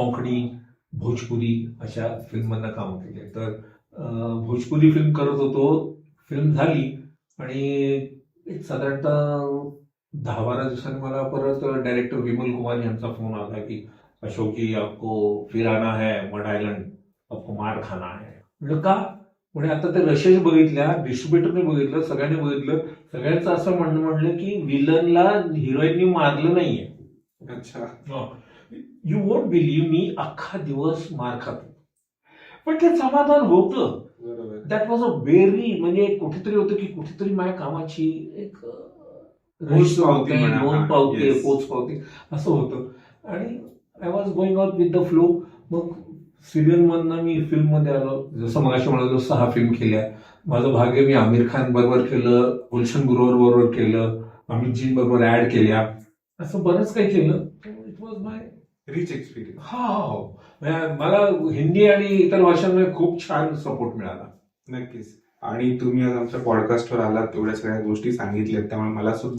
कोंकणी, भोजपुरी अशा फिल्ममधनं काम केले. तर भोजपुरी फिल्म करत होतो. फिल्म झाली आणि एक साधारणतः 10-12 दिवसांनी मला परत डायरेक्टर विमल कुमार यांचा फोन आला की अशोक जी आपको फिर आना है मड आयलंड, आपको मार खाना है. म्हटलं का? म्हणजे आता ते रशेस बघितल्या, डिस्ट्रीब्युटरने बघितलं, सगळ्यांनी बघितलं. सगळ्यांचं असं म्हणलं की विलनला हिरोईननी मारलं नाहीये. अच्छा. यू वोंट बिलीव्ह मी, अख्खा दिवस मार खातो. पण ते समाधान होतं. बरोबर. दॅट वॉज अ व्हेरी, म्हणजे कुठेतरी होतं की कुठेतरी माझ्या कामाची एक पोचपावती म्हणा. नोंद पावते, Yes. पोच पावते असं होतं. आणि I was going out with the flow. मग सिरियल मधनं मी फिल्म मध्ये आलो. जसं मगाशी म्हणालो 6 फिल्म केल्या. माझं भाग्य, मी आमिर खान बरोबर केलं, गुलशन गुरुवर बरोबर केलं, अमितजी बरोबर ऍड केल्या, असं बरंच काही केलं. It was my rich experience. मला हिंदी आणि इतर भाषांमध्ये खूप छान सपोर्ट मिळाला. नक्कीच. आणि तुम्ही आज आमच्या पॉडकास्टवर आलात, एवढ्या सगळ्या गोष्टी सांगितल्यात, त्यामुळे मला सुद्धा